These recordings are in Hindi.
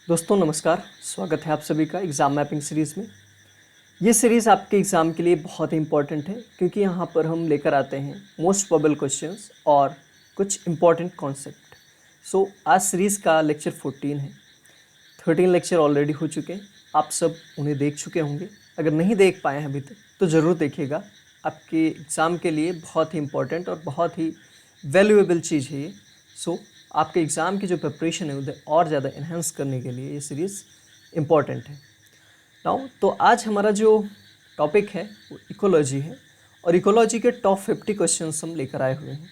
दोस्तों नमस्कार, स्वागत है आप सभी का एग्ज़ाम मैपिंग सीरीज़ में। ये सीरीज़ आपके एग्ज़ाम के लिए बहुत ही इंपॉर्टेंट है क्योंकि यहाँ पर हम लेकर आते हैं मोस्ट प्रोबेबल क्वेश्चंस और कुछ इंपॉर्टेंट कॉन्सेप्ट। आज सीरीज़ का लेक्चर 14 है। 13 लेक्चर ऑलरेडी हो चुके हैं, आप सब उन्हें देख चुके होंगे। अगर नहीं देख पाए हैं अभी तक तो ज़रूर देखिएगा, आपके एग्ज़ाम के लिए बहुत ही इंपॉर्टेंट और बहुत ही वैल्यूएबल चीज़ है ये। आपके एग्ज़ाम की जो प्रिपरेशन है उसे और ज़्यादा इन्हेंस करने के लिए ये सीरीज़ इम्पॉर्टेंट है। नाउ तो आज हमारा जो टॉपिक है वो इकोलॉजी है और इकोलॉजी के टॉप 50 क्वेश्चंस हम लेकर आए हुए हैं।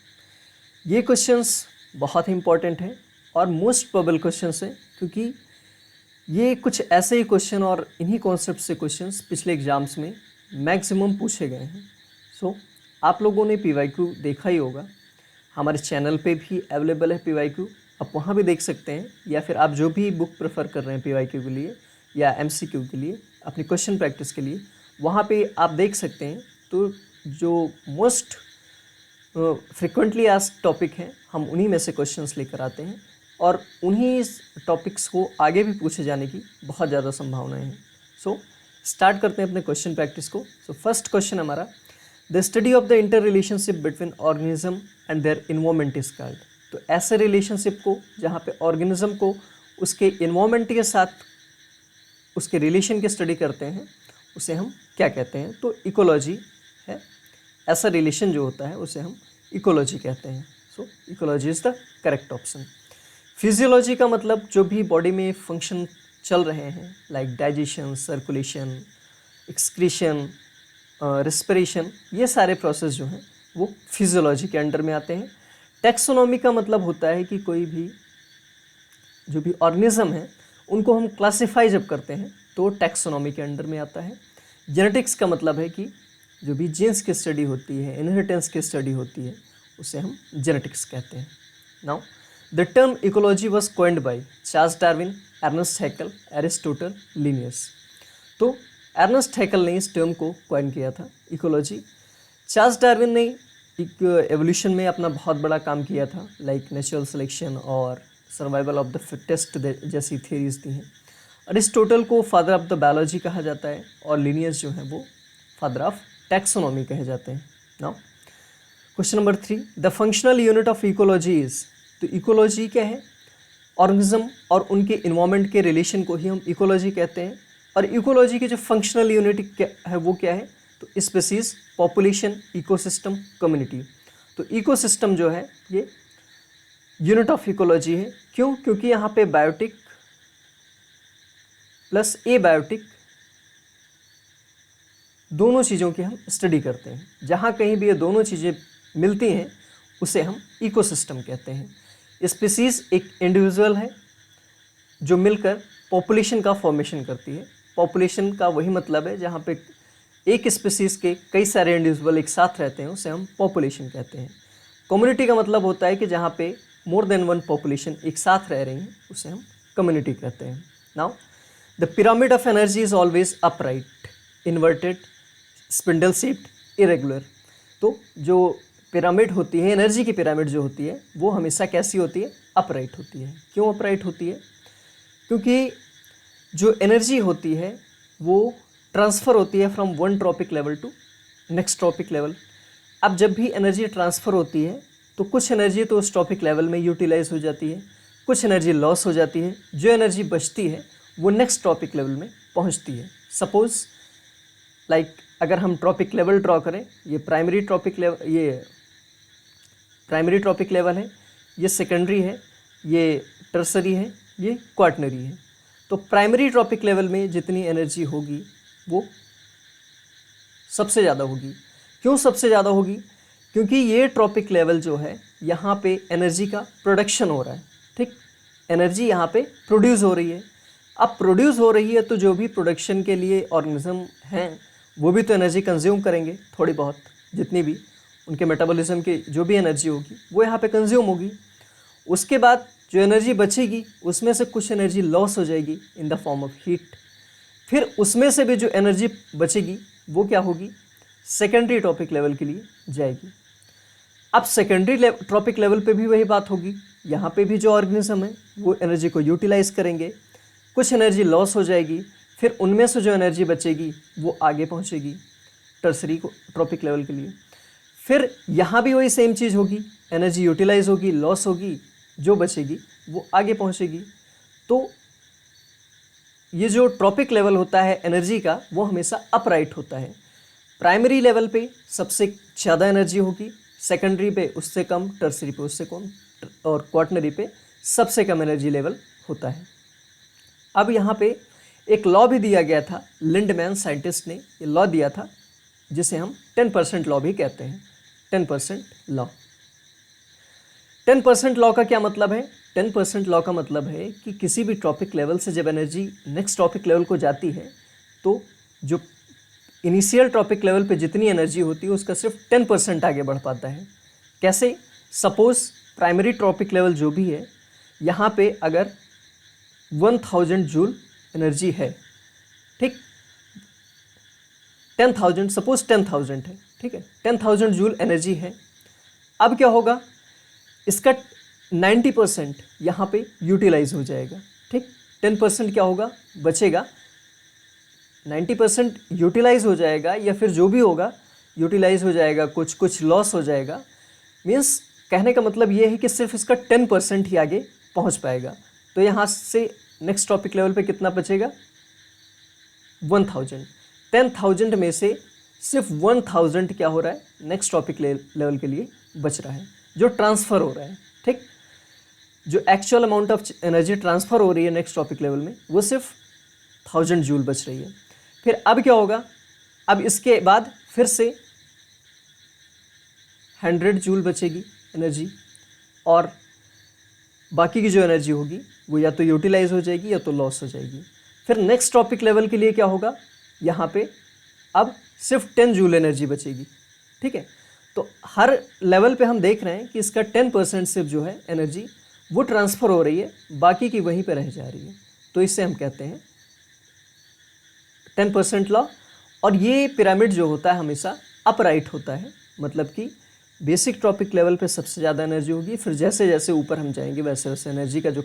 ये क्वेश्चंस बहुत ही इंपॉर्टेंट है और मोस्ट प्रोबेबल क्वेश्चंस हैं क्योंकि ये कुछ ऐसे ही क्वेश्चन और इन्हीं कॉन्सेप्ट से क्वेश्चंस पिछले एग्ज़ाम्स में मैक्सिमम पूछे गए हैं। आप लोगों ने PYQ देखा ही होगा, हमारे चैनल पे भी अवेलेबल है PYQ, आप वहाँ भी देख सकते हैं, या फिर आप जो भी बुक प्रेफर कर रहे हैं PYQ के लिए या MCQ के लिए अपनी क्वेश्चन प्रैक्टिस के लिए, वहाँ पे आप देख सकते हैं। तो जो मोस्ट फ्रिक्वेंटली आस्क्ड टॉपिक हैं हम उन्हीं में से क्वेश्चंस लेकर आते हैं और उन्हीं टॉपिक्स को आगे भी पूछे जाने की बहुत ज़्यादा संभावनाएं हैं। स्टार्ट करते हैं अपने क्वेश्चन प्रैक्टिस को। फर्स्ट क्वेश्चन हमारा, the study of the inter relationship between organism and their environment is called. तो ऐसे रिलेशनशिप को जहाँ पे ऑर्गेनिज्म को उसके इन्वायरमेंट के साथ उसके रिलेशन की स्टडी करते हैं उसे हम क्या कहते हैं? तो इकोलॉजी है। ऐसा रिलेशन जो होता है उसे हम इकोलॉजी कहते हैं। Ecology is the correct option. Physiology का मतलब जो भी बॉडी में फंक्शन चल रहे हैं like digestion, circulation, excretion, respiration, ये सारे प्रोसेस जो हैं वो फिजियोलॉजी के अंडर में आते हैं। टैक्सोनॉमी का मतलब होता है कि कोई भी जो भी ऑर्गेनिज्म है उनको हम क्लासिफाई जब करते हैं तो टैक्सोनॉमी के अंडर में आता है। जेनेटिक्स का मतलब है कि जो भी जीन्स की स्टडी होती है, इनहेरिटेंस की स्टडी होती है, उसे हम जेनेटिक्स कहते हैं। Now the term ecology was coined by Charles Darwin, Ernest Haeckel, Aristotle, Linnaeus. तो अर्नेस्ट हैकेल ने इस टर्म को कॉइन किया था इकोलॉजी। चार्ल्स डार्विन ने एक एवोल्यूशन में अपना बहुत बड़ा काम किया था, लाइक नेचुरल सिलेक्शन और सर्वाइवल ऑफ द फिटेस्ट जैसी थियरीज दी हैं। अरिस्टोटल को फादर ऑफ द बायोलॉजी कहा जाता है और लिनियस जो है वो फादर ऑफ टैक्सोनॉमी कहे जाते हैं। Now question number 3, the functional unit of ecology is. तो इकोलॉजी क्या है? ऑर्गेनिज्म और उनके इन्वायरमेंट के रिलेशन को ही हम इकोलॉजी कहते हैं। और इकोलॉजी की जो फंक्शनल यूनिट क्या है वो क्या है? तो स्पीसीज, पॉपुलेशन, इकोसिस्टम, कम्युनिटी। तो इकोसिस्टम जो है ये यूनिट ऑफ इकोलॉजी है। क्यों? क्योंकि यहाँ पे बायोटिक प्लस एबायोटिक दोनों चीज़ों की हम स्टडी करते हैं। जहाँ कहीं भी ये दोनों चीज़ें मिलती हैं उसे हम इकोसिस्टम कहते हैं। स्पीसीज एक इंडिविजुअल है जो मिलकर पॉपुलेशन का फॉर्मेशन करती है। पॉपुलेशन का वही मतलब है जहाँ पे एक स्पीसीज़ के कई सारे इंडिविजुअल एक साथ रहते हैं, उसे हम पॉपुलेशन कहते हैं। कम्युनिटी का मतलब होता है कि जहाँ पे मोर देन वन पॉपुलेशन एक साथ रह रही हैं, उसे हम कम्युनिटी कहते हैं। Now the pyramid of energy is always upright, inverted, spindle shaped, irregular. तो जो पिरामिड होती है, एनर्जी की पिरामिड जो होती है वो हमेशा कैसी होती है? अपराइट होती है। क्यों अपराइट होती है? क्योंकि जो एनर्जी होती है वो ट्रांसफ़र होती है from one trophic level to next trophic level. अब जब भी एनर्जी ट्रांसफ़र होती है तो कुछ एनर्जी तो उस ट्रॉपिक लेवल में यूटिलाइज हो जाती है, कुछ एनर्जी लॉस हो जाती है। जो एनर्जी बचती है वो नेक्स्ट ट्रॉपिक लेवल में पहुंचती है। सपोज़ लाइक अगर हम ट्रॉपिक लेवल ड्रॉ करें, ये प्राइमरी ट्रॉपिक लेवल है, ये सेकेंडरी है, ये टर्सरी है, ये क्वार्टनरी है। तो प्राइमरी ट्रॉपिक लेवल में जितनी एनर्जी होगी वो सबसे ज़्यादा होगी। क्यों सबसे ज़्यादा होगी? क्योंकि ये ट्रॉपिक लेवल जो है यहाँ पे एनर्जी का प्रोडक्शन हो रहा है। ठीक, एनर्जी यहाँ पे प्रोड्यूस हो रही है। अब प्रोड्यूस हो रही है तो जो भी प्रोडक्शन के लिए ऑर्गेनिज्म हैं वो भी तो एनर्जी कंज्यूम करेंगे, थोड़ी बहुत, जितनी भी उनके मेटाबॉलिज्म की जो भी एनर्जी होगी वो यहाँ पे कंज्यूम होगी। उसके बाद जो एनर्जी बचेगी उसमें से कुछ एनर्जी लॉस हो जाएगी in the form of heat. फिर उसमें से भी जो एनर्जी बचेगी वो क्या होगी? सेकेंडरी ट्रॉपिक लेवल के लिए जाएगी। अब सेकेंडरी ट्रॉपिक लेवल पे भी वही बात होगी। यहाँ पे भी जो ऑर्गेनिज्म है वो एनर्जी को यूटिलाइज करेंगे, कुछ एनर्जी लॉस हो जाएगी, फिर उनमें से जो एनर्जी बचेगी वो आगे पहुंचेगी टर्सरी को ट्रॉपिक लेवल के लिए। फिर यहाँ भी वही सेम चीज़ होगी, एनर्जी यूटिलाइज होगी, लॉस होगी, जो बचेगी वो आगे पहुँचेगी। तो ये जो ट्रॉपिक लेवल होता है एनर्जी का वो हमेशा अपराइट होता है। प्राइमरी लेवल पे सबसे ज़्यादा एनर्जी होगी, सेकेंडरी पे उससे कम, टर्सरी पे उससे कम, और क्वार्टनरी पे सबसे कम एनर्जी लेवल होता है। अब यहाँ पे एक लॉ भी दिया गया था, लिंडमैन साइंटिस्ट ने ये लॉ दिया था जिसे हम 10% लॉ भी कहते हैं। 10% लॉ। 10% लॉ का क्या मतलब है? 10% लॉ का मतलब है कि किसी भी टॉपिक लेवल से जब एनर्जी नेक्स्ट टॉपिक लेवल को जाती है तो जो इनिशियल टॉपिक लेवल पे जितनी एनर्जी होती है उसका सिर्फ 10% आगे बढ़ पाता है। कैसे? सपोज प्राइमरी टॉपिक लेवल जो भी है, यहाँ पे अगर 1000 जूल एनर्जी है, ठीक, 10,000, सपोज 10,000 है, ठीक है, 10,000 जूल एनर्जी है। अब क्या होगा? इसका 90% यहाँ पे यूटिलाइज हो जाएगा, ठीक। 10% क्या होगा? बचेगा। 90% यूटिलाइज हो जाएगा, या फिर जो भी होगा यूटिलाइज हो जाएगा, कुछ लॉस हो जाएगा। मीन्स कहने का मतलब ये है कि सिर्फ इसका 10% ही आगे पहुँच पाएगा। तो यहाँ से नेक्स्ट टॉपिक लेवल पे कितना बचेगा? 1000। 10,000 में से सिर्फ 1000 क्या हो रहा है? नेक्स्ट टॉपिक लेवल के लिए बच रहा है, जो ट्रांसफ़र हो रहा है, ठीक। जो actual amount of energy transfer हो रही है नेक्स्ट टॉपिक लेवल में वो सिर्फ 1000 जूल बच रही है। फिर अब क्या होगा? अब इसके बाद फिर से 100 जूल बचेगी एनर्जी, और बाकी की जो एनर्जी होगी वो या तो यूटिलाइज हो जाएगी या तो लॉस हो जाएगी। फिर नेक्स्ट टॉपिक लेवल के लिए क्या होगा? यहाँ पे अब सिर्फ 10 जूल एनर्जी बचेगी, ठीक है। तो हर लेवल पे हम देख रहे हैं कि इसका 10% सिर्फ जो है एनर्जी वो ट्रांसफ़र हो रही है, बाकी की वहीं पे रह जा रही है। तो इससे हम कहते हैं 10% लॉ। और ये पिरामिड जो होता है हमेशा अपराइट होता है, मतलब कि बेसिक टॉपिक लेवल पे सबसे ज़्यादा एनर्जी होगी, फिर जैसे जैसे ऊपर हम जाएंगे वैसे वैसे एनर्जी का जो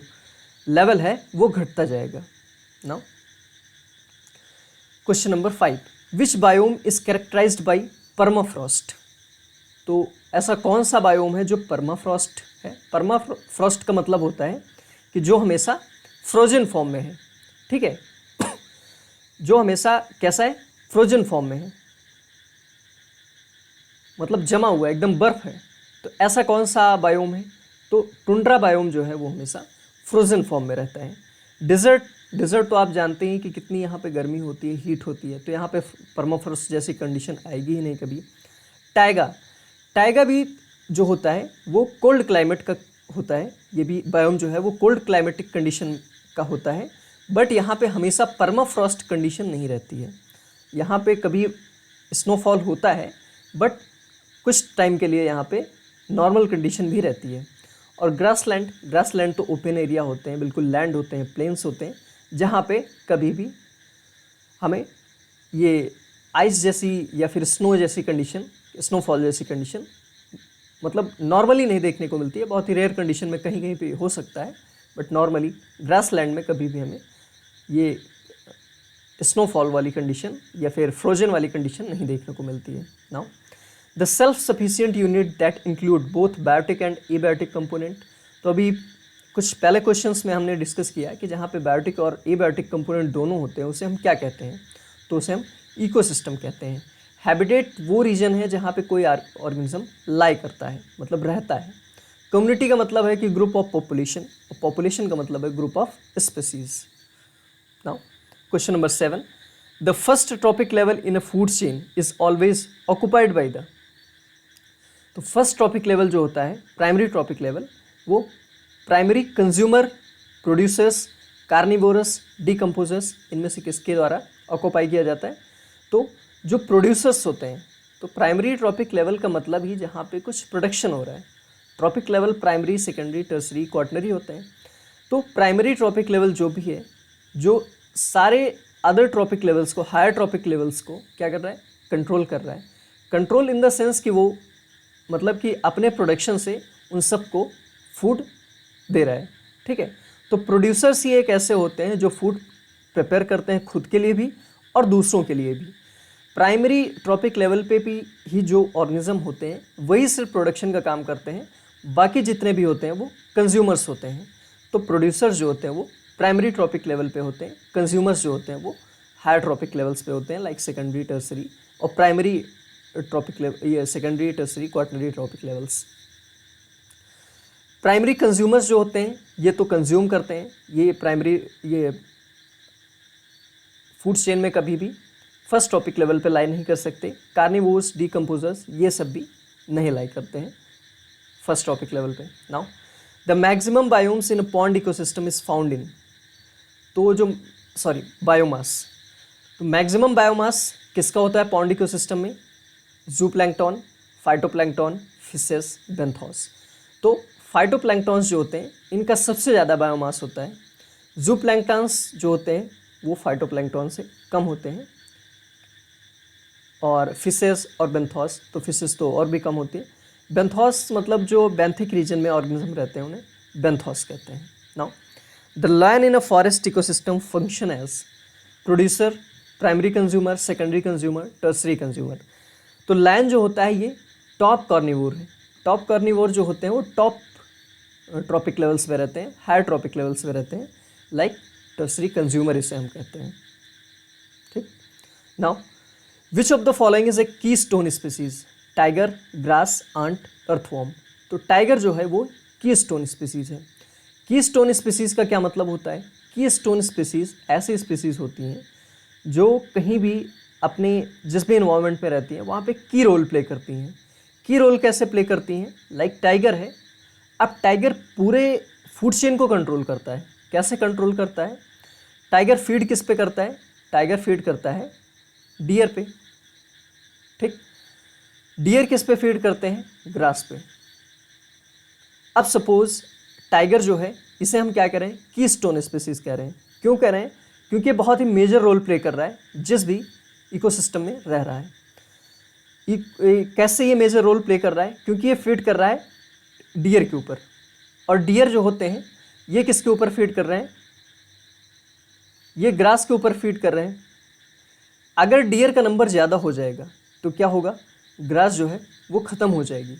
लेवल है वो घटता जाएगा। Now question number 5, which biome is characterised by permafrost? तो ऐसा कौन सा बायोम है जो परमाफ्रॉस्ट है? परमाफ्रॉस्ट का मतलब होता है कि जो हमेशा फ्रोजन फॉर्म में है, ठीक है। जो हमेशा कैसा है? फ्रोजन फॉर्म में है, मतलब जमा हुआ है, एकदम बर्फ है। तो ऐसा कौन सा बायोम है? तो टुंड्रा बायोम जो है वो हमेशा फ्रोजन फॉर्म में रहता है। डिज़र्ट तो आप जानते हैं कि कितनी यहाँ पे गर्मी होती है, हीट होती है, तो यहाँ पे परमाफ्रॉस्ट जैसी कंडीशन आएगी ही नहीं कभी। टाइगा भी जो होता है वो कोल्ड क्लाइमेट का होता है। ये भी बायोम जो है वो कोल्ड क्लाइमेटिक कंडीशन का होता है, बट यहाँ पे हमेशा परमाफ्रॉस्ट कंडीशन नहीं रहती है। यहाँ पे कभी स्नोफॉल होता है, बट कुछ टाइम के लिए यहाँ पे नॉर्मल कंडीशन भी रहती है। और ग्रासलैंड तो ओपन एरिया होते हैं, बिल्कुल लैंड होते हैं, प्लेन्स होते हैं, जहाँ पे कभी भी हमें ये आइस जैसी या फिर स्नो जैसी कंडीशन, स्नोफॉल जैसी कंडीशन मतलब नॉर्मली नहीं देखने को मिलती है। बहुत ही रेयर कंडीशन में कहीं कहीं पे हो सकता है, बट नॉर्मली ग्रासलैंड में कभी भी हमें ये स्नोफॉल वाली कंडीशन या फिर फ्रोजन वाली कंडीशन नहीं देखने को मिलती है। Now the self sufficient unit that include both biotic and abiotic component. तो अभी कुछ पहले क्वेश्चंस में हमने डिस्कस किया कि जहाँ पे बायोटिक और एबायोटिक कंपोनेंट दोनों होते हैं उसे हम क्या कहते हैं? तो उसे हम इकोसिस्टम कहते हैं। हैबिटेट वो रीजन है जहाँ पे कोई ऑर्गेनिज्म लाई करता है, मतलब रहता है। कम्युनिटी का मतलब है कि ग्रुप ऑफ पॉपुलेशन, और पॉपुलेशन का मतलब है group of species. Now question number 7, the first trophic level in a food chain is always occupied by the. तो फर्स्ट ट्रॉपिक लेवल जो होता है, प्राइमरी ट्रॉपिक लेवल, वो primary consumer, producers, carnivorous, decomposers, इनमें से किसके द्वारा ऑक्युपाई किया जाता है? तो जो प्रोड्यूसर्स होते हैं। तो प्राइमरी ट्रॉपिक लेवल का मतलब ही जहाँ पे कुछ प्रोडक्शन हो रहा है। Trophic level primary, secondary, tertiary, quaternary होते हैं। तो प्राइमरी ट्रॉपिक लेवल जो भी है, जो सारे अदर ट्रॉपिक लेवल्स को, हायर ट्रॉपिक लेवल्स को क्या कर रहा है? कंट्रोल कर रहा है। कंट्रोल इन द सेंस कि वो मतलब कि अपने प्रोडक्शन से उन सबको फूड दे रहा है, ठीक है। तो प्रोड्यूसर्स ही एक ऐसे होते हैं जो फूड प्रिपेयर करते हैं खुद के लिए भी और दूसरों के लिए भी। प्राइमरी ट्रॉपिक लेवल पे भी ही जो ऑर्गेनिज्म होते हैं वही सिर्फ प्रोडक्शन का काम करते हैं, बाकी जितने भी होते हैं वो कंज्यूमर्स होते हैं। तो प्रोड्यूसर्स जो होते हैं वो प्राइमरी ट्रॉपिक लेवल पे होते हैं, कंज्यूमर्स जो होते हैं वो हायर ट्रॉपिक लेवल्स पे होते हैं, लाइक सेकेंडरी, टर्सरी और प्राइमरी ट्रॉपिक लेवल, ये secondary, tertiary, quaternary trophic levels. Primary consumers जो होते हैं ये तो कंज्यूम करते हैं, ये प्राइमरी, ये फूड चेन में कभी भी फर्स्ट ट्रॉपिक लेवल पे लाई नहीं कर सकते। कार्निवोर्स, डीकम्पोजर्स ये सब भी नहीं लाई करते हैं फर्स्ट ट्रॉपिक लेवल पे। Now the maximum biomes in a pond ecosystem is found in, तो जो बायोमास, तो मैक्सिमम बायोमास किसका होता है पॉन्ड इकोसिस्टम में? जूप्लैंक्टन, फाइटोप्लैंक्टन, फिशेस, बेंथोस। तो फाइटोप्लैंक्टन्स जो होते हैं इनका सबसे ज़्यादा बायोमास होता है। जूप्लैंक्टन्स जो होते हैं वो फाइटोप्लैंक्टन से कम होते हैं, और फिशेस और बेंथोस, तो फिशेस तो और भी कम होती है। बेंथोस मतलब जो बेंथिक रीजन में ऑर्गेनिज्म रहते हैं उन्हें बेंथोस कहते हैं। Now the lion in a forest ecosystem function as producer, primary consumer, secondary consumer, tertiary consumer. तो लायन जो होता है ये टॉप कार्निवोर है। टॉप कार्निवोर जो होते हैं वो टॉप ट्रॉपिक लेवल्स पे रहते हैं, हायर ट्रॉपिक लेवल्स पे रहते हैं, लाइक टर्सरी कंज्यूमर इसे हम कहते हैं। ठीक। Now which of the following is a keystone species? Tiger, grass, ant, earthworm. तो टाइगर जो है वो की स्टोन स्पीसीज है। की स्टोन स्पीसीज का क्या मतलब होता है? की स्टोन स्पीसीज ऐसी स्पीसीज होती हैं जो कहीं भी अपने जिस भी इन्वायरमेंट में रहती हैं वहाँ पे की रोल प्ले करती हैं। की रोल कैसे प्ले करती हैं? लाइक टाइगर है, अब टाइगर पूरे फूड चेन को कंट्रोल करता है। कैसे कंट्रोल करता है? टाइगर फीड किस पे करता है? टाइगर फीड करता है डियर पे। ठीक। डियर किस पे फीड करते हैं? ग्रास पे। अब सपोज टाइगर जो है इसे हम क्या कह रहे हैं? की स्टोन स्पीसीज कह रहे हैं। क्यों कह रहे हैं? क्योंकि बहुत ही मेजर रोल प्ले कर रहा है जिस भी इकोसिस्टम में रह रहा है। कैसे ये मेजर रोल प्ले कर रहा है? क्योंकि ये फीड कर रहा है डियर के ऊपर, और डियर जो होते हैं ये किसके ऊपर फीड कर रहे हैं? ये ग्रास के ऊपर फीड कर रहे हैं। अगर डियर का नंबर ज़्यादा हो जाएगा तो क्या होगा? ग्रास जो है वो ख़त्म हो जाएगी।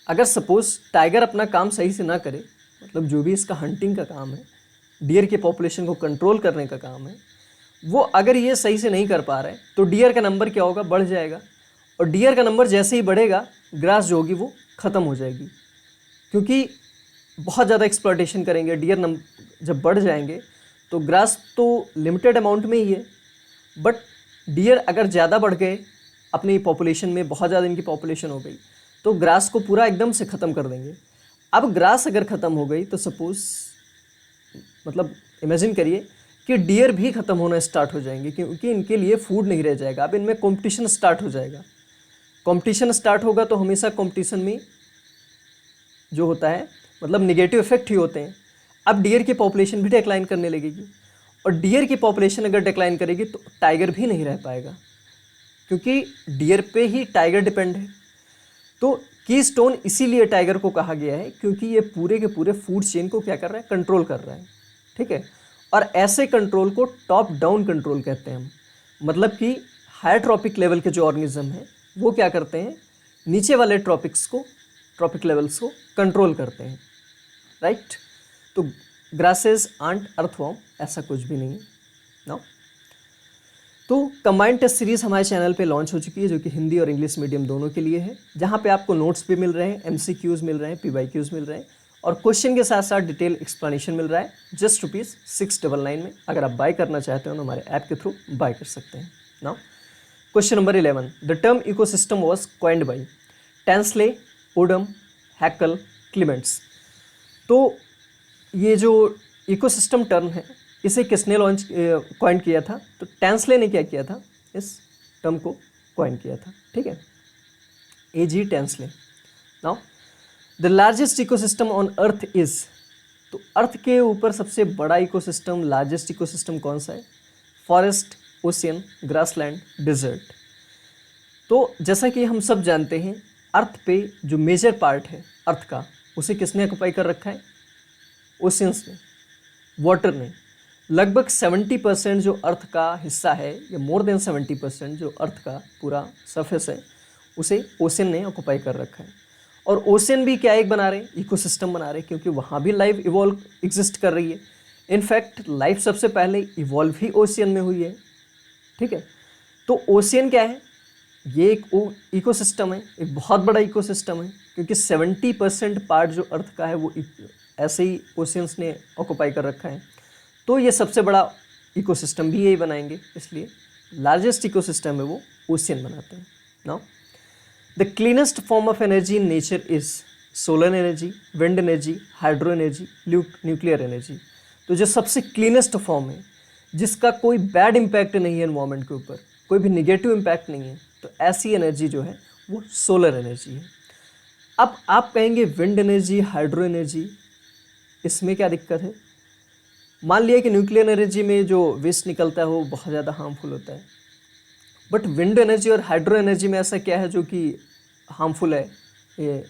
अगर सपोज टाइगर अपना काम सही से ना करे, मतलब जो भी इसका हंटिंग का काम है, डियर के पॉपुलेशन को कंट्रोल करने का काम है, वो अगर ये सही से नहीं कर पा रहा है तो डियर का नंबर क्या होगा? बढ़ जाएगा। और डियर का नंबर जैसे ही बढ़ेगा ग्रास जो होगी वो ख़त्म हो जाएगी, क्योंकि बहुत ज़्यादा एक्सप्लॉयटेशन करेंगे। डियर जब बढ़ जाएंगे तो ग्रास तो लिमिटेड अमाउंट में ही है, बट डियर अगर ज़्यादा बढ़ गए अपनी पॉपुलेशन में, बहुत ज़्यादा इनकी पॉपुलेशन हो गई तो ग्रास को पूरा एकदम से ख़त्म कर देंगे। अब ग्रास अगर ख़त्म हो गई तो सपोज मतलब इमेजिन करिए कि डियर भी ख़त्म होना स्टार्ट हो जाएंगे, क्योंकि इनके लिए फूड नहीं रह जाएगा। अब इनमें कंपटीशन स्टार्ट हो जाएगा। कंपटीशन स्टार्ट होगा तो हमेशा कंपटीशन में जो होता है मतलब नेगेटिव इफेक्ट ही होते हैं। अब डियर की पॉपुलेशन भी डिक्लाइन करने लगेगी, और डियर की पॉपुलेशन अगर डिक्लाइन करेगी तो टाइगर भी नहीं रह पाएगा, क्योंकि डियर पे ही टाइगर डिपेंड है। तो की स्टोन इसीलिए टाइगर को कहा गया है क्योंकि ये पूरे के पूरे फूड चेन को क्या कर रहा है? कंट्रोल कर रहा है। ठीक है। और ऐसे कंट्रोल को टॉप डाउन कंट्रोल कहते हैं हम। मतलब कि हायर ट्रॉपिक लेवल के जो ऑर्गेनिज्म हैं वो क्या करते हैं? नीचे वाले ट्रॉपिक लेवल्स को कंट्रोल करते हैं। राइट। तो ग्रासेस, आंट, अर्थवॉर्म ऐसा कुछ भी नहीं है ना। तो कंबाइंड टेस्ट सीरीज़ हमारे चैनल पे लॉन्च हो चुकी है, जो कि हिंदी और इंग्लिश मीडियम दोनों के लिए है, जहाँ पे आपको नोट्स भी मिल रहे हैं, MCQs मिल रहे हैं, PYQs मिल रहे हैं, और क्वेश्चन के साथ साथ डिटेल एक्सप्लेनेशन मिल रहा है जस्ट ₹699 में। अगर आप बाय करना चाहते हो तो हमारे ऐप के थ्रू बाय कर सकते हैं ना। Question number 11, the term ecosystem was coined by Tansley, Odum, Haeckel, Clements. तो ये जो इकोसिस्टम टर्म है इसे किसने कॉइन किया था? तो टेंसले ने क्या किया था? इस टर्म को कॉइन किया था। ठीक है, A.G. Tansley. Now the largest ecosystem on earth is, तो अर्थ के ऊपर सबसे बड़ा इकोसिस्टम, लार्जेस्ट इकोसिस्टम कौन सा है? Forest, ocean, grassland, desert. तो जैसा कि हम सब जानते हैं अर्थ पे जो मेजर पार्ट है अर्थ का, उसे किसने ऑक्युपाई कर रखा है? ओशियंस ने, वाटर ने लगभग 70% जो अर्थ का हिस्सा है, या मोर देन 70% जो अर्थ का पूरा सरफेस है, उसे ओशियन ने ऑक्युपाई कर रखा है। और ओशियन भी क्या एक बना रहे हैं, इकोसिस्टम बना रहे हैं, क्योंकि वहाँ भी लाइफ इवॉल्व एग्जिस्ट कर रही है। इनफैक्ट लाइफ सबसे पहले इवॉल्व ही ओशियन में हुई है, ठीक है। तो ओशियन क्या है, ये एक इकोसिस्टम है, एक बहुत बड़ा इकोसिस्टम है, क्योंकि 70% पार्ट जो अर्थ का है वो ऐसे ही ओशियंस ने ऑक्युपाई कर रखा है। तो ये सबसे बड़ा इकोसिस्टम भी यही बनाएंगे, इसलिए लार्जेस्ट इकोसिस्टम है वो ओशियन बनाते हैं। Now the cleanest form of energy in nature is solar energy, wind energy, hydro energy, nuclear energy. तो जो सबसे क्लीनेस्ट फॉर्म है, जिसका कोई बैड इम्पैक्ट नहीं है एनवायरनमेंट के ऊपर, कोई भी निगेटिव इम्पैक्ट नहीं है, तो ऐसी एनर्जी जो है वो सोलर एनर्जी है। अब आप कहेंगे विंड एनर्जी, हाइड्रो एनर्जी, इसमें क्या दिक्कत है? मान लिया कि न्यूक्लियर एनर्जी में जो वेस्ट निकलता है वो बहुत ज़्यादा हार्मफुल होता है, बट विंड एनर्जी और हाइड्रो एनर्जी में ऐसा क्या है जो कि हार्मफुल है ये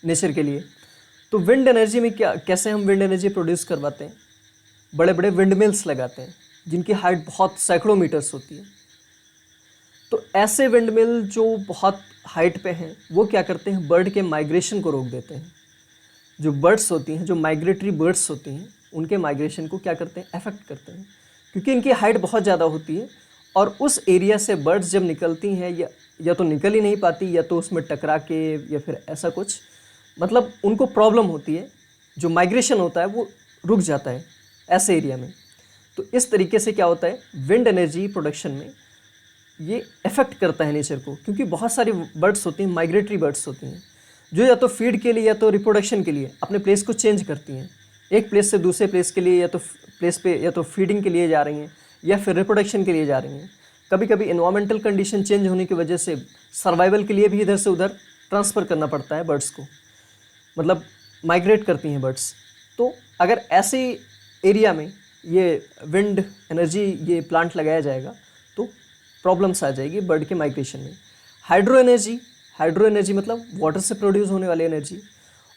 नेचर के लिए? तो विंड एनर्जी में क्या, कैसे हम विंड एनर्जी प्रोड्यूस करवाते हैं? बड़े बड़े विंड मिल्स लगाते हैं जिनकी हाइट बहुत सैकड़ों मीटर्स होती है। तो ऐसे विंड मिल जो बहुत हाइट पे हैं, वो क्या करते हैं, बर्ड के माइग्रेशन को रोक देते हैं। जो बर्ड्स होती हैं, जो माइग्रेटरी बर्ड्स होती हैं, उनके माइग्रेशन को क्या करते हैं, अफेक्ट करते हैं, क्योंकि इनकी हाइट बहुत ज़्यादा होती है। और उस एरिया से बर्ड्स जब निकलती हैं, या तो निकल ही नहीं पाती, या तो उसमें टकरा के, या फिर ऐसा कुछ, मतलब उनको प्रॉब्लम होती है। जो माइग्रेशन होता है वो रुक जाता है ऐसे एरिया में। तो इस तरीके से क्या होता है, विंड एनर्जी प्रोडक्शन में ये इफेक्ट करता है नेचर को, क्योंकि बहुत सारी बर्ड्स होती हैं, माइग्रेटरी बर्ड्स होती हैं, जो या तो फीड के लिए या तो रिप्रोडक्शन के लिए अपने प्लेस को चेंज करती हैं, एक प्लेस से दूसरे प्लेस के लिए, या तो प्लेस पे या तो फीडिंग के लिए जा रही हैं, या फिर रिप्रोडक्शन के लिए जा रही हैं। कभी कभी एनवायरमेंटल कंडीशन चेंज होने की वजह से सर्वाइवल के लिए भी इधर से उधर ट्रांसफ़र करना पड़ता है बर्ड्स को, मतलब माइग्रेट करती हैं बर्ड्स। तो अगर ऐसे एरिया में ये विंड एनर्जी, ये प्लांट लगाया जाएगा, तो प्रॉब्लम्स आ जाएगी बर्ड के माइग्रेशन में। हाइड्रो एनर्जी मतलब वाटर से प्रोड्यूस होने वाली एनर्जी।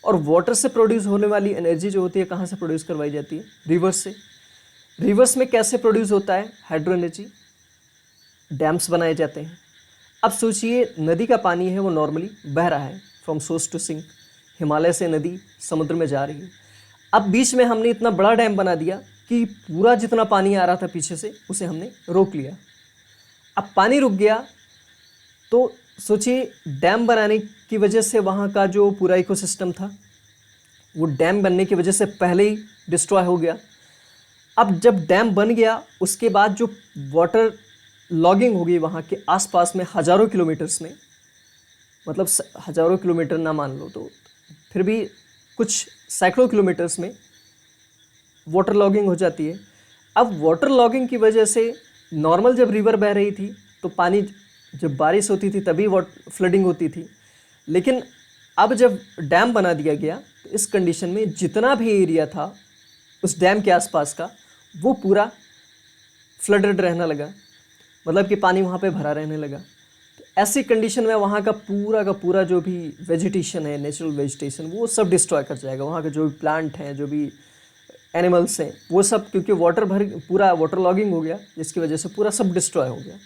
और वाटर से प्रोड्यूस होने वाली एनर्जी जो होती है, कहाँ से प्रोड्यूस करवाई जाती है, रिवर्स से। रिवर्स में कैसे प्रोड्यूस होता है हाइड्रो एनर्जी? डैम्स बनाए जाते हैं। अब सोचिए, नदी का पानी है वो नॉर्मली बह रहा है from source to sink, Himalaya से नदी समुद्र में जा रही है। अब बीच में हमने इतना बड़ा डैम बना दिया कि पूरा जितना पानी आ रहा था पीछे से, उसे हमने रोक लिया। अब पानी रुक गया, तो सोचिए डैम बनाने की वजह से वहाँ का जो पूरा इकोसिस्टम था, वो डैम बनने की वजह से पहले ही डिस्ट्रॉय हो गया। अब जब डैम बन गया, उसके बाद जो वाटर लॉगिंग होगी वहाँ के आसपास में हज़ारों किलोमीटर्स में, मतलब हज़ारों किलोमीटर ना मान लो तो फिर भी कुछ सैकड़ों किलोमीटर्स में वाटर लॉगिंग हो जाती है। अब वाटर लॉगिंग की वजह से नॉर्मल जब रिवर बह रही थी तो पानी, जब बारिश होती थी तभी वाटर फ्लडिंग होती थी, लेकिन अब जब डैम बना दिया गया तो इस कंडीशन में जितना भी एरिया था उस डैम के आसपास का, वो पूरा फ्लडेड रहने लगा, मतलब कि पानी वहाँ पे भरा रहने लगा। तो ऐसी कंडीशन में वहाँ का पूरा जो भी वेजिटेशन है, नेचुरल वेजिटेशन, वो सब डिस्ट्रॉय कर जाएगा। वहाँ के जो भी प्लांट हैं, जो भी एनिमल्स हैं, वो सब, क्योंकि पूरा वाटर लॉगिंग हो गया, जिसकी वजह से पूरा सब डिस्ट्रॉय हो गया।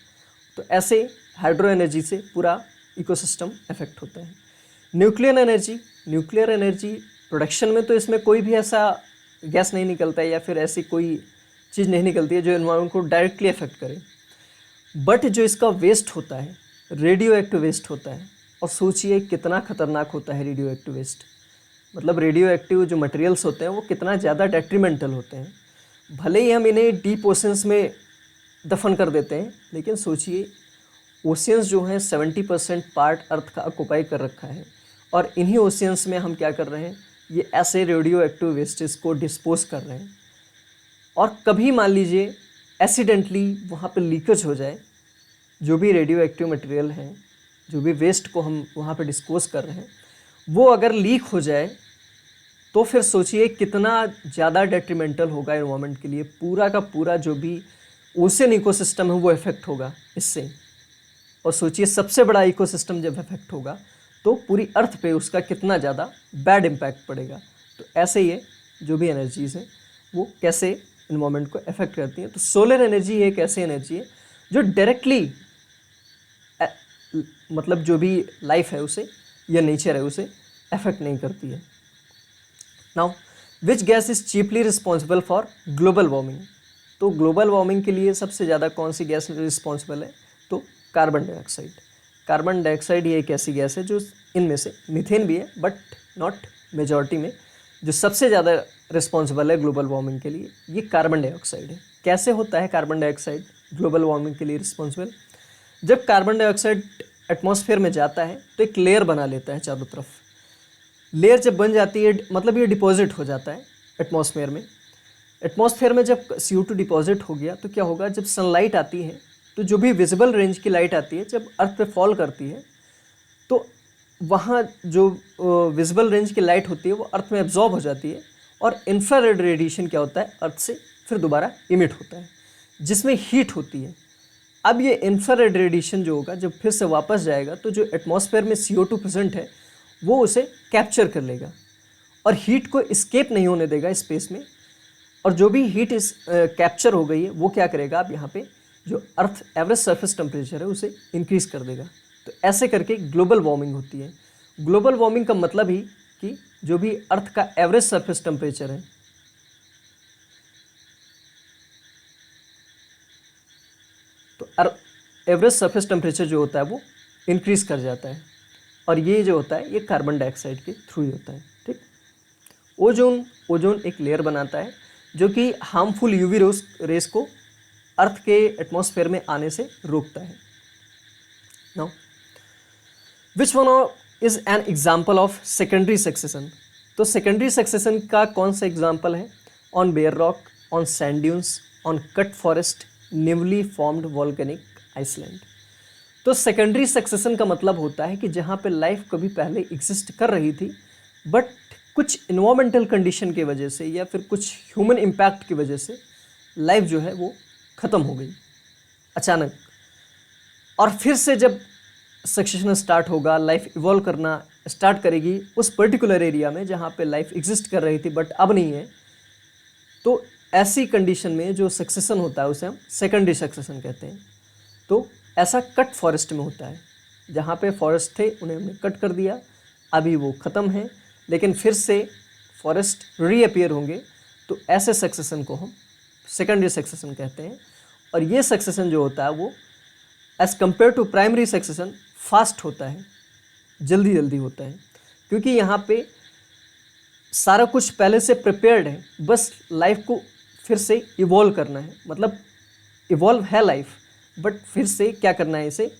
तो ऐसे हाइड्रो एनर्जी से पूरा इकोसिस्टम इफेक्ट होता है। न्यूक्लियर एनर्जी प्रोडक्शन में तो इसमें कोई भी ऐसा गैस नहीं निकलता है, या फिर ऐसी कोई चीज़ नहीं निकलती है जो एनवायरनमेंट को डायरेक्टली अफेक्ट करे। बट जो इसका वेस्ट होता है, रेडियो एक्टिव वेस्ट होता है। और सोचिए कितना खतरनाक होता है रेडियो एक्टिव वेस्ट, मतलब रेडियो एक्टिव जो मटेरियल्स होते हैं वो कितना ज़्यादा डेट्रीमेंटल होते हैं। भले ही हम इन्हें डीप ओशंस में दफन कर देते हैं, लेकिन सोचिए ओशियंस जो हैं 70% पार्ट अर्थ का ऑक्युपाई कर रखा है, और इन्हीं ओशियंस में हम क्या कर रहे हैं, ये ऐसे रेडियो एक्टिव वेस्टेज को डिस्पोज कर रहे हैं। और कभी मान लीजिए एक्सीडेंटली वहाँ पे लीकेज हो जाए, जो भी रेडियो एक्टिव मटेरियल है, जो भी वेस्ट को हम वहाँ पे डिस्पोज कर रहे हैं, वो अगर लीक हो जाए तो फिर सोचिए कितना ज़्यादा डेट्रीमेंटल होगा एनवायरनमेंट के लिए। पूरा का पूरा जो भी ओशन इकोसिस्टम है वो इफेक्ट होगा इससे। और सोचिए सबसे बड़ा इकोसिस्टम जब इफेक्ट होगा तो पूरी अर्थ पे उसका कितना ज़्यादा बैड इम्पैक्ट पड़ेगा। तो ऐसे ही जो भी एनर्जीज हैं वो कैसे इन्वायरमेंट को अफेक्ट करती हैं। तो सोलर एनर्जी एक ऐसी एनर्जी है जो डायरेक्टली मतलब जो भी लाइफ है उसे या नेचर है उसे अफेक्ट नहीं करती है। Now which gas is cheaply responsible for global warming. तो ग्लोबल वार्मिंग के लिए सबसे ज़्यादा कौन सी गैस रिस्पॉन्सिबल है? तो कार्बन डाइऑक्साइड। कार्बन डाइऑक्साइड ये एक ऐसी गैस है जो इनमें से मीथेन भी है बट नॉट मेजॉरिटी में, जो सबसे ज़्यादा रिस्पॉन्सिबल है ग्लोबल वार्मिंग के लिए ये कार्बन डाइऑक्साइड है। कैसे होता है कार्बन डाइऑक्साइड ग्लोबल वार्मिंग के लिए रिस्पॉन्सिबल? जब कार्बन डाइऑक्साइड एटमॉस्फेयर में जाता है तो एक लेयर बना लेता है चारों तरफ। लेयर जब बन जाती है मतलब ये डिपॉजिट हो जाता है एटमॉस्फेयर में। एटमॉस्फेयर में जब CO2 डिपॉजिट हो गया तो क्या होगा, जब सनलाइट आती है तो जो भी विजिबल रेंज की लाइट आती है जब अर्थ पे फॉल करती है तो वहाँ जो विजिबल रेंज की लाइट होती है वो अर्थ में एब्जॉर्ब हो जाती है और इंफ्रारेड रेडिएशन क्या होता है अर्थ से फिर दोबारा इमिट होता है जिसमें हीट होती है। अब ये इंफ्रारेड रेडिएशन जो होगा जब फिर से वापस जाएगा तो जो एटमॉस्फेयर में CO2 प्रेजेंट है वो उसे कैप्चर कर लेगा और हीट को एस्केप नहीं होने देगा स्पेस में। और जो भी हीट इस कैप्चर हो गई है वो क्या करेगा, अब यहाँ पे जो अर्थ एवरेज सरफेस टेम्परेचर है उसे इंक्रीज कर देगा। तो ऐसे करके ग्लोबल वार्मिंग होती है। ग्लोबल वार्मिंग का मतलब ही कि जो भी अर्थ का एवरेज सरफेस टेम्परेचर है तो एवरेज सरफेस टेम्परेचर जो होता है वो इंक्रीज कर जाता है और ये जो होता है ये कार्बन डाइऑक्साइड के थ्रू ही होता है। ठीक। ओजोन एक लेयर बनाता है जो कि हार्मफुल यूवी रेस को अर्थ के एटमॉस्फेयर में आने से रोकता है। Now which one is an example of secondary succession. तो सेकेंडरी सक्सेशन का कौन सा एग्जाम्पल है? On bare rock, on sand dunes, on cut forest, newly formed volcanic island. तो सेकेंडरी सक्सेशन का मतलब होता है कि जहाँ पे लाइफ कभी पहले एग्जिस्ट कर रही थी बट कुछ इन्वायरमेंटल कंडीशन की वजह से या फिर कुछ ह्यूमन इम्पैक्ट की वजह से लाइफ जो है वो ख़त्म हो गई अचानक, और फिर से जब सक्सेशन स्टार्ट होगा, लाइफ इवॉल्व करना स्टार्ट करेगी उस पर्टिकुलर एरिया में जहाँ पे लाइफ एग्जिस्ट कर रही थी बट अब नहीं है। तो ऐसी कंडीशन में जो सक्सेशन होता है उसे हम सेकेंडरी सक्सेशन कहते हैं। तो ऐसा कट फॉरेस्ट में होता है, जहाँ पे फॉरेस्ट थे उन्हें हमने कट कर दिया, अभी वो ख़त्म है लेकिन फिर से फॉरेस्ट रीअपियर होंगे, तो ऐसे सक्सेशन को हम सेकेंडरी सक्सेशन कहते हैं। और ये सक्सेशन जो होता है वो as compare to primary succession fast होता है, जल्दी जल्दी होता है, क्योंकि यहाँ पे सारा कुछ पहले से प्रिपेयर्ड है, बस लाइफ को फिर से इवॉल्व करना है। मतलब इवॉल्व है लाइफ बट फिर से क्या करना है, इसे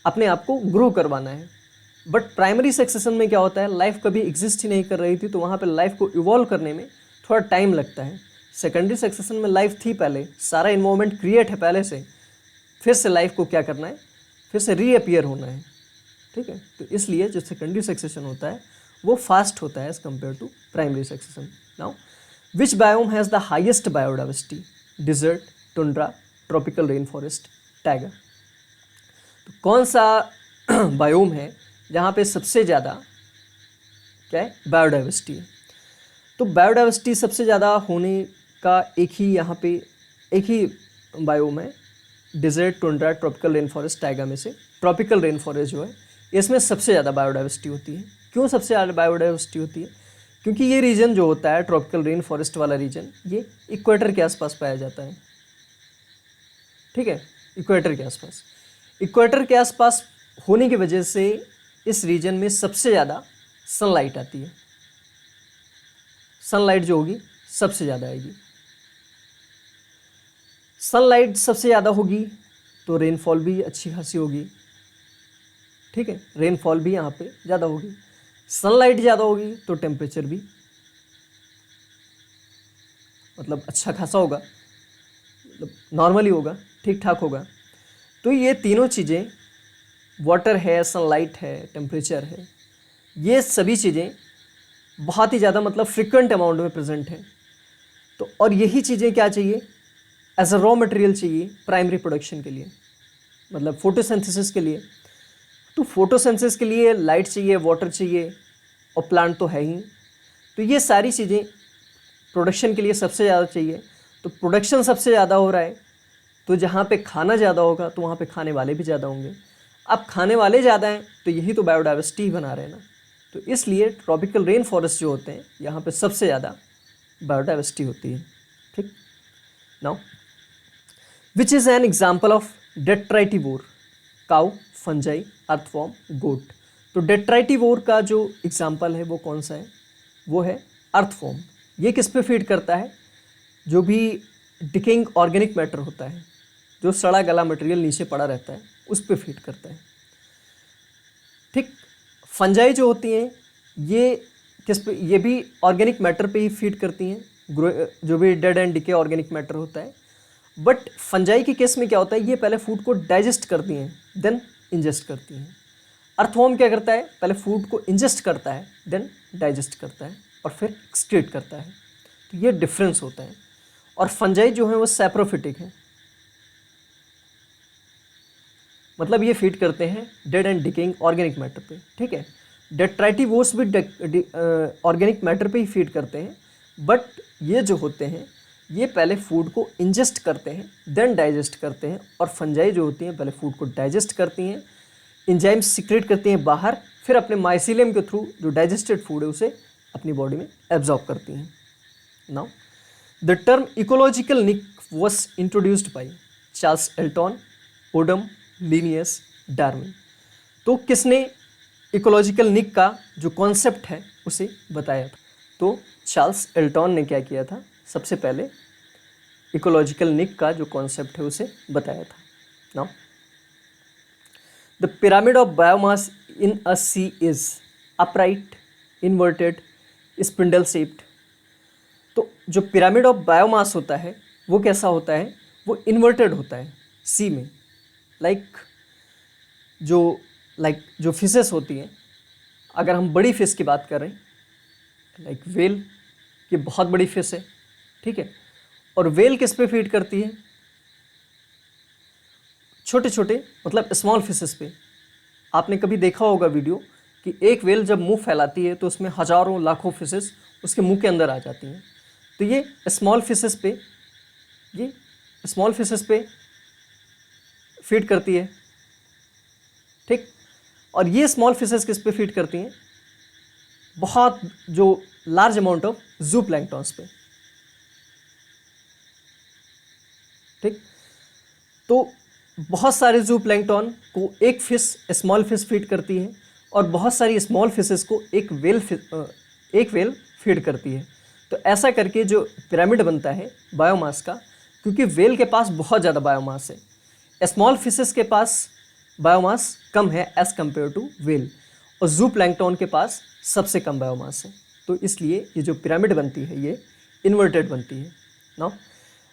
अपने आप को ग्रो करवाना है। बट प्राइमरी सक्सेशन में क्या होता है, लाइफ कभी एग्जिस्ट ही नहीं कर रही थी तो वहाँ पे लाइफ को इवॉल्व करने में थोड़ा टाइम लगता है। सेकेंडरी सक्सेशन में लाइफ थी पहले, सारा इन्वायरमेंट क्रिएट है पहले से, फिर से लाइफ को क्या करना है, फिर से रीअपियर होना है। ठीक है, तो इसलिए जो सेकेंडरी सक्सेशन होता है वो फास्ट होता है as compare to primary succession. Now which biome has the highest biodiversity? Desert, tundra, tropical rain forest, tiger. तो कौन सा बायोम है जहाँ पे सबसे ज़्यादा क्या है, बायोडाइवर्सिटी है? तो बायोडाइवर्सिटी सबसे ज़्यादा होने का एक ही बायोम है, desert, tundra, tropical rain forest, tiger में से ट्रॉपिकल रेन फॉरेस्ट जो है इसमें सबसे ज़्यादा बायोडाइवर्सिटी होती है। क्यों सबसे ज़्यादा बायोडाइवर्सिटी होती है? क्योंकि ये रीजन जो होता है ट्रॉपिकल रेन फॉरेस्ट वाला रीजन ये इक्वेटर के आसपास पाया जाता है। ठीक है, इक्वेटर के आसपास होने की वजह से इस रीजन में सबसे ज़्यादा सनलाइट आती है। सनलाइट जो होगी सबसे ज़्यादा आएगी। सनलाइट सबसे ज़्यादा होगी तो रेनफॉल भी अच्छी खासी होगी। ठीक है, रेनफॉल भी यहाँ पे ज़्यादा होगी। सनलाइट ज़्यादा होगी तो टेम्परेचर भी मतलब अच्छा खासा होगा, मतलब नॉर्मली होगा, ठीक ठाक होगा। तो ये तीनों चीज़ें, वाटर है, सनलाइट है, टेम्परेचर है, ये सभी चीज़ें बहुत ही ज़्यादा मतलब फ्रिक्वेंट अमाउंट में प्रेजेंट है। तो और यही चीज़ें क्या चाहिए, एज अ रॉ मटेरियल चाहिए प्राइमरी प्रोडक्शन के लिए, मतलब फोटोसिंथेसिस के लिए। तो फोटोसिंथेसिस के लिए लाइट चाहिए, वाटर चाहिए और प्लांट तो है ही। तो ये सारी चीज़ें प्रोडक्शन के लिए सबसे ज़्यादा चाहिए, तो प्रोडक्शन सबसे ज़्यादा हो रहा है, तो जहाँ पे खाना ज़्यादा होगा तो वहाँ पे खाने वाले भी ज़्यादा होंगे। अब खाने वाले ज़्यादा हैं तो यही तो बायोडाइवर्सिटी बना रहे हैं ना। तो इसलिए ट्रॉपिकल रेन फॉरेस्ट जो होते हैं यहाँ पे सबसे ज़्यादा बायोडाइवर्सिटी होती है। ठीक, now which is an example of detritivore? Cow, fungi, earthworm, goat. तो डेट्राइटिवोर का जो एग्जाम्पल है वो कौन सा है? वो है अर्थवॉर्म। ये किस पे फीड करता है? जो भी डिकेइंग ऑर्गेनिक मैटर होता है, जो सड़ा गला मटेरियल नीचे पड़ा रहता है, उस पे फीड करता है। ठीक, फंजाई जो होती हैं ये किस पे? ये भी ऑर्गेनिक मैटर पे ही फीड करती हैं, जो भी dead and decay organic matter होता है। बट फंजाई के केस में क्या होता है, ये पहले फूड को डाइजेस्ट करती हैं, देन इंजेस्ट करती हैं। अर्थवॉर्म क्या करता है? पहले फूड को इंजेस्ट करता है, देन डाइजेस्ट करता है और फिर एक्सक्रीट करता है। तो ये डिफरेंस होता है। और फंजाई जो है वो सैप्रोफिटिक है, मतलब ये फीड करते हैं dead and decaying organic matter पे। ठीक है, डेट्राइटिवोर्स भी ऑर्गेनिक मैटर पे ही फीड करते हैं, बट ये जो होते हैं ये पहले फूड को इंजेस्ट करते हैं, देन डाइजेस्ट करते हैं। और फंजाई जो होती हैं पहले फूड को डाइजेस्ट करती हैं, एंजाइम सीक्रेट करती हैं बाहर, फिर अपने माइसीलियम के थ्रू जो डाइजेस्टेड फूड है उसे अपनी बॉडी में एब्जॉर्ब करती हैं। Now the term ecological niche was introduced by Charles Elton, Odum, Linnaeus, Darwin. तो किसने इकोलॉजिकल निक का जो कॉन्सेप्ट है उसे बताया था? तो चार्ल्स एल्टन ने क्या किया था? सबसे पहले इकोलॉजिकल निक का जो कॉन्सेप्ट है उसे बताया था। Now the pyramid of biomass in a sea is upright, inverted, spindle shaped. तो जो पिरामिड ऑफ बायोमास होता है वो कैसा होता है? वो इन्वर्टेड होता है सी में। लाइक जो फिशेस होती हैं, अगर हम बड़ी फिश की बात करें, लाइक वेल, ये बहुत बड़ी फिश है। ठीक है, और वेल किस पे फीड करती है? छोटे छोटे मतलब स्मॉल फिशेस पे। आपने कभी देखा होगा वीडियो कि एक वेल जब मुंह फैलाती है तो उसमें हजारों लाखों फिशेस उसके मुंह के अंदर आ जाती हैं। तो ये स्मॉल फिशेस पे फीड करती है। ठीक, और ये स्मॉल फिशेस किस पे फीड करती हैं? बहुत जो लार्ज अमाउंट ऑफ जू प्लैंक्टन्स पे। ठीक, तो बहुत सारे जू प्लैंक्टन को एक फिश, स्मॉल फिश फीड करती है, और बहुत सारी स्मॉल फिशेस को एक वेल फीड करती है। तो ऐसा करके जो पिरामिड बनता है बायोमास का, क्योंकि वेल के पास बहुत ज़्यादा बायोमास है, स्मॉल फिशेस के पास बायोमास कम है एज़ कम्पेयर टू वेल, और जू प्लैंक्टन के पास सबसे कम बायोमास है। तो इसलिए ये जो पिरामिड बनती है ये इन्वर्टेड बनती है। Now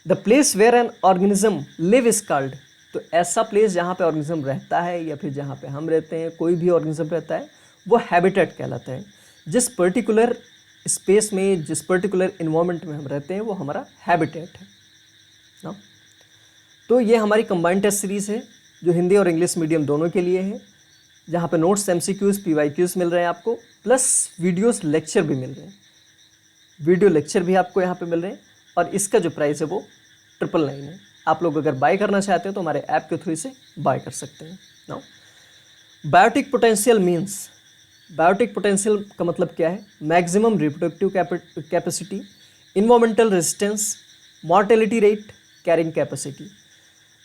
the place where an organism live is called. तो ऐसा प्लेस जहाँ पे ऑर्गेनिज्म रहता है या फिर जहाँ पे हम रहते हैं, कोई भी ऑर्गेनिज्म रहता है, वो हैबिटेट कहलाता है। जिस पर्टिकुलर स्पेस में, जिस पर्टिकुलर इन्वायरमेंट में हम रहते हैं वो हमारा हैबिटेट है ना। तो ये हमारी कंबाइंड टेस्ट सीरीज़ है जो हिंदी और इंग्लिश मीडियम दोनों के लिए है, जहाँ पे नोट्स, MCQs, PYQs मिल रहे हैं आपको, प्लस वीडियोस लेक्चर भी मिल रहे हैं। वीडियो लेक्चर भी आपको यहाँ पे मिल रहे हैं, और इसका जो प्राइस है वो 999 है। आप लोग अगर बाय करना चाहते हो तो हमारे ऐप के थ्रू इसे बाय कर सकते हैं। Now biotic potential means, biotic potential का मतलब क्या है? Maximum reproductive capacity, environmental resistance, mortality rate, carrying capacity.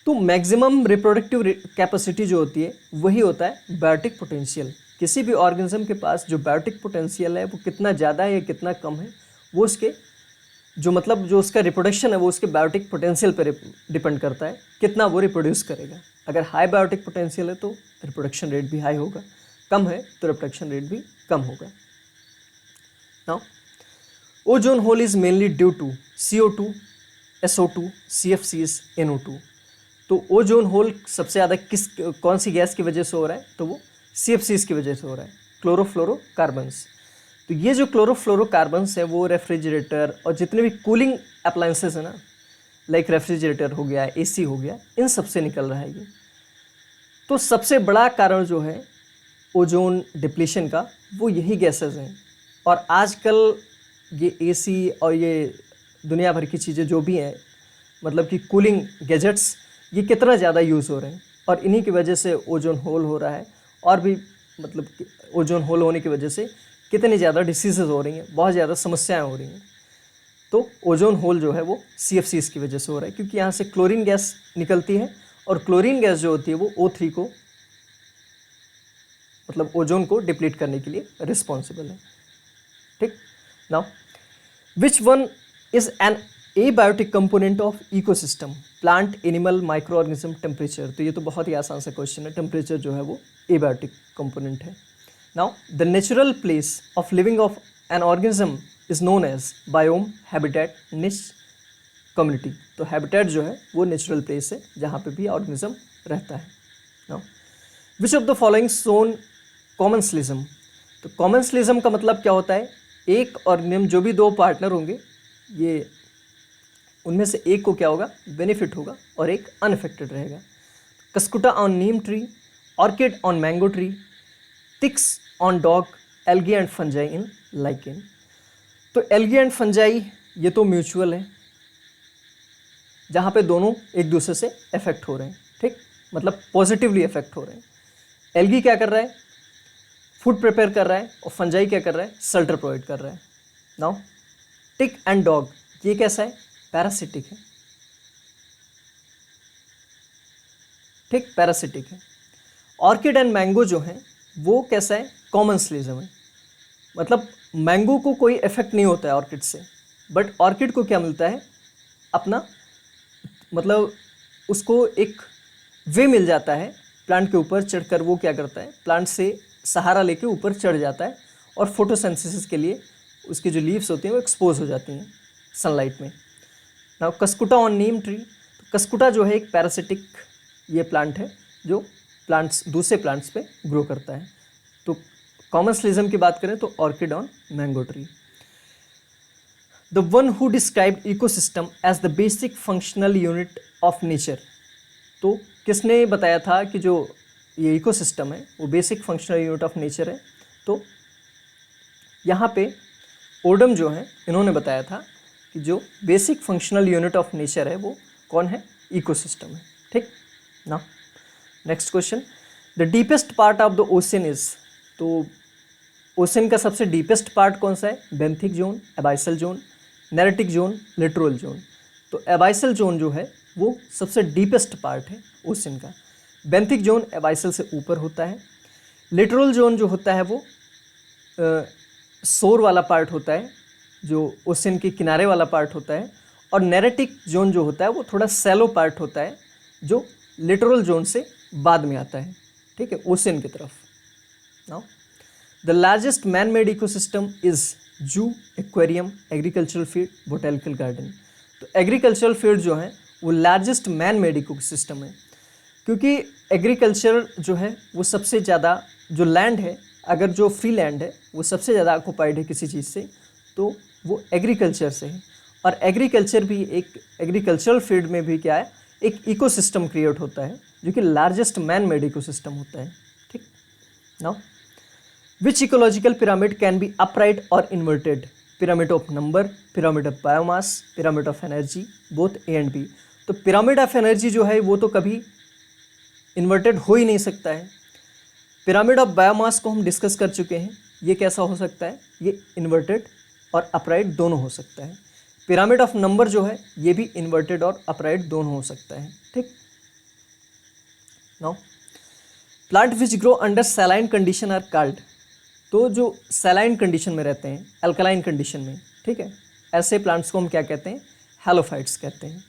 तो मैक्सिमम रिप्रोडक्टिव कैपेसिटी जो होती है वही होता है बायोटिक पोटेंशियल। किसी भी ऑर्गेनिज्म के पास जो बायोटिक पोटेंशियल है वो कितना ज़्यादा है या कितना कम है, वो उसके जो उसका रिप्रोडक्शन है वो उसके बायोटिक पोटेंशियल पर डिपेंड करता है, कितना वो रिप्रोड्यूस करेगा। अगर हाई बायोटिक पोटेंशियल है तो रिप्रोडक्शन रेट भी हाई होगा, कम है तो रिप्रोडक्शन रेट भी कम होगा। Now ozone hole is mainly due to CO2, SO2, CFCs, NO2। तो ओजोन होल सबसे ज़्यादा कौन सी गैस की वजह से हो रहा है? तो वो CFCs की वजह से हो रहा है, क्लोरोफ्लोरोकार्बन्स। तो ये जो क्लोरोफ्लोरोकार्बन्स है वो रेफ्रिजरेटर और जितने भी कूलिंग अप्लायंसेस है ना, लाइक रेफ्रिजरेटर हो गया, AC हो गया, इन सब से निकल रहा है ये। तो सबसे बड़ा कारण जो है ओजोन डिप्लीशन का वो यही गैसेस हैं। और आजकल ये एसी और ये दुनिया भर की चीज़ें जो भी हैं, मतलब कि कूलिंग गैजेट्स, ये कितना ज़्यादा यूज़ हो रहे हैं और इन्हीं की वजह से ओजोन होल हो रहा है। और भी मतलब कि ओजोन होल होने की वजह से कितनी ज़्यादा डिसीज़ हो रही हैं, बहुत ज़्यादा समस्याएं हो रही हैं। तो ओजोन होल जो है वो CFCs की वजह से हो रहा है, क्योंकि यहाँ से क्लोरीन गैस निकलती है और क्लोरीन गैस जो होती है वो O3 को, मतलब ओजोन को डिप्लीट करने के लिए रिस्पॉन्सिबल है। ठीक, now which one is N abiotic component of ecosystem, plant, animal, micro organism, temperature. तो ये तो बहुत ही आसान सा क्वेश्चन है, टेम्परेचर जो है वो एबायोटिक कंपोनेंट है। Now the natural place of living of an organism is known as biome, habitat, niche, community. तो हैबिटेट जो है वो नेचुरल प्लेस है जहाँ पे भी ऑर्गेनिज्म रहता है। Now which of the following shows commensalism. तो कॉमन्सलिज्म का मतलब क्या होता है, एक ऑर्गेनिज्म जो भी दो पार्टनर होंगे, ये उनमें से एक को क्या होगा, बेनिफिट होगा और एक अनअफेक्टेड रहेगा। Cuscuta on neem tree, orchid on mango tree, ticks on dog, algae and fungi in lichen. तो एल्गी एंड फंजाई ये तो म्यूचुअल है, जहाँ पे दोनों एक दूसरे से अफेक्ट हो रहे हैं। ठीक, मतलब पॉजिटिवली अफेक्ट हो रहे हैं। एल्गी क्या कर रहा है, फूड प्रिपेयर कर रहा है, और फंजाई क्या कर रहा है, शेल्टर प्रोवाइड कर रहा है। नाउ टिक एंड डॉग ये कैसा है, पैरासिटिक है। ठीक, पैरासिटिक है। ऑर्किड एंड मैंगो जो है वो कैसा है, कॉमन्सलिज्म है। मतलब मैंगो को कोई इफेक्ट नहीं होता है ऑर्किड से, बट ऑर्किड को क्या मिलता है, अपना मतलब उसको एक वे मिल जाता है प्लांट के ऊपर चढ़कर। वो क्या करता है, प्लांट से सहारा लेके ऊपर चढ़ जाता है और फोटोसिंथेसिस के लिए उसकी जो लीव्स होती हैं वो एक्सपोज हो जाती हैं सनलाइट में। Now Cuscuta on neem tree. तो कस्कुटा जो है एक पैरासिटिक ये प्लांट है जो प्लांट्स दूसरे प्लांट्स पे ग्रो करता है। तो कॉमन्सलिज्म की बात करें तो orchid on mango tree. The one who described ecosystem as the basic functional unit of nature. तो किसने बताया था कि जो ये इकोसिस्टम है वो basic functional unit of nature है। तो यहाँ पे ओडम जो है इन्होंने बताया था कि जो basic functional unit of nature है वो कौन है, इकोसिस्टम है। ठीक ना, next question, the deepest part of the ocean is. तो ओशन का सबसे डीपेस्ट पार्ट कौन सा है, benthic zone, abyssal zone, neritic zone, littoral zone. तो एबाइसल जोन जो है वो सबसे डीपेस्ट पार्ट है ओशन का। बेंथिक जोन एबाइसल से ऊपर होता है। लिटोरल जोन जो होता है वो शोर वाला पार्ट होता है, जो ओशन के किनारे वाला पार्ट होता है। और नेरेटिक जोन जो होता है वो थोड़ा सैलो पार्ट होता है, जो लिटोरल जोन से बाद में आता है। ठीक है, ओशन की तरफ। Now the largest man made ecosystem is zoo, aquarium, agricultural field, botanical garden. तो एग्रीकल्चरल फील्ड जो है वो लार्जेस्ट मैन मेड इकोसिस्टम है, क्योंकि एग्रीकल्चर जो है वो सबसे ज़्यादा जो लैंड है, अगर जो फ्री लैंड है वो सबसे ज़्यादा ऑक्युपाइड है किसी चीज़ से, तो वो एग्रीकल्चर से है। और एग्रीकल्चर भी एक एग्रीकल्चरल फील्ड में भी क्या है, एक इकोसिस्टम क्रिएट होता है जो कि लार्जेस्ट मैन मेड इकोसिस्टम होता है। ठीक, now which ecological pyramid can be upright और inverted, pyramid of number, pyramid of biomass, pyramid of energy, both A and B. तो पिरामिड ऑफ एनर्जी जो है वो तो कभी इन्वर्टेड हो ही नहीं सकता है। पिरामिड ऑफ बायोमास को हम डिस्कस कर चुके हैं, ये कैसा हो सकता है, ये इन्वर्टेड और अपराइट दोनों हो सकता है। पिरामिड ऑफ नंबर जो है ये भी इन्वर्टेड और अपराइट दोनों हो सकता है। ठीक, now plant which grow under saline condition are called. तो जो सैलाइन कंडीशन में रहते हैं, अल्कलाइन कंडीशन में, ठीक है, ऐसे प्लांट्स को हम क्या कहते हैं, हैलोफाइट्स कहते हैं।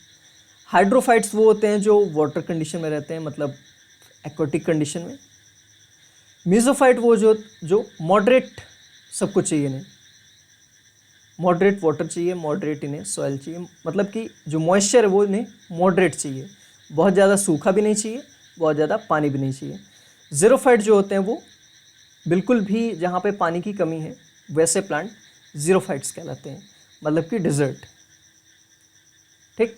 हाइड्रोफाइट्स वो होते हैं जो वाटर कंडीशन में रहते हैं, मतलब एक्वाटिक कंडीशन में। मीजोफाइट वो जो मॉडरेट सब कुछ चाहिए इन्हें, मॉडरेट वाटर चाहिए, मॉडरेट इन्हें सॉइल चाहिए, मतलब कि जो मॉइस्चर है वो इन्हें मॉडरेट चाहिए, बहुत ज़्यादा सूखा भी नहीं चाहिए, बहुत ज़्यादा पानी भी नहीं चाहिए। ज़ीरोफाइट जो होते हैं वो बिल्कुल भी जहाँ पे पानी की कमी है वैसे प्लांट ज़ीरोफाइट्स कहलाते हैं, मतलब कि डिज़र्ट। ठीक,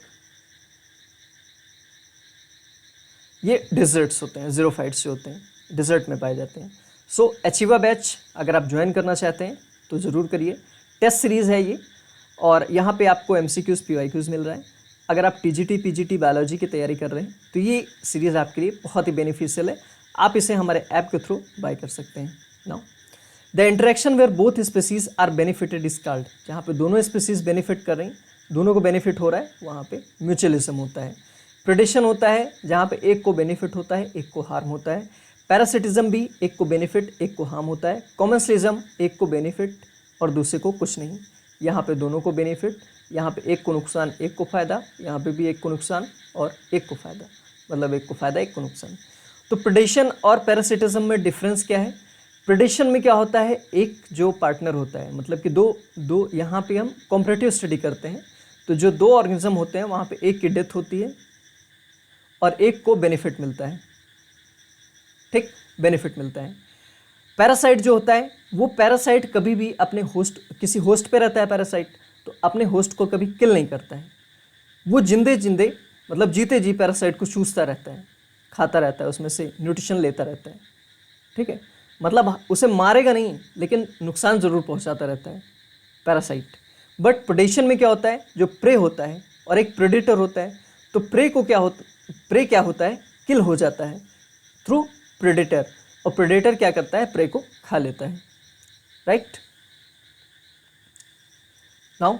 ये डिज़र्ट्स होते हैं, ज़ीरोफाइट्स जो होते हैं डिज़र्ट में पाए जाते हैं। सो एचिवा बैच अगर आप ज्वाइन करना चाहते हैं तो ज़रूर करिए। टेस्ट सीरीज़ है ये, और यहाँ पे आपको MCQs PYQs मिल रहा है। अगर आप TGT PGT बायोलॉजी की तैयारी कर रहे हैं तो ये सीरीज़ आपके लिए बहुत ही बेनिफिशियल है। आप इसे हमारे ऐप के थ्रू बाय कर सकते हैं। Now the interaction where both species are benefited is called, जहाँ पे दोनों स्पीसीज बेनिफिट कर रही हैं, दोनों को बेनिफिट हो रहा है, वहाँ पे म्यूचुअलिज्म होता है। प्रेडेशन होता है जहाँ पे एक को बेनिफिट होता है, एक को हार्म होता है। पैरासिटिज्म भी एक को बेनिफिट एक को हार्म होता है। कॉमन्सलिज्म एक को बेनिफिट और दूसरे को कुछ नहीं, यहाँ पे दोनों को बेनिफिट, यहाँ पे एक को नुकसान एक को फ़ायदा, यहाँ पे भी एक को नुकसान और एक को फ़ायदा, मतलब एक को फ़ायदा एक को नुकसान। तो प्रेडेशन और पैरासिटिज्म में डिफरेंस क्या है? प्रेडेशन में क्या होता है, एक जो पार्टनर होता है, मतलब कि दो यहाँ पे हम कॉम्परेटिव स्टडी करते हैं, तो जो दो ऑर्गेनिज्म होते हैं वहाँ पे एक की डेथ होती है और एक को बेनिफिट मिलता है, ठीक, बेनिफिट मिलता है। पैरासाइट जो होता है वो पैरासाइट कभी भी अपने होस्ट, किसी होस्ट पे रहता है पैरासाइट, तो अपने होस्ट को कभी किल नहीं करता है, वो जिंदे जिंदे मतलब जीते जी पैरासाइट को चूसता रहता है, खाता रहता है, उसमें से न्यूट्रिशन लेता रहता है, ठीक है, मतलब उसे मारेगा नहीं लेकिन नुकसान ज़रूर पहुंचाता रहता है पैरासाइट। बट प्रेडेशन में क्या होता है, जो प्रे होता है और एक प्रेडेटर होता है, तो प्रे क्या होता है, किल हो जाता है थ्रू प्रेडेटर, और प्रेडेटर क्या करता है, प्रे को खा लेता है, राइट। नाउ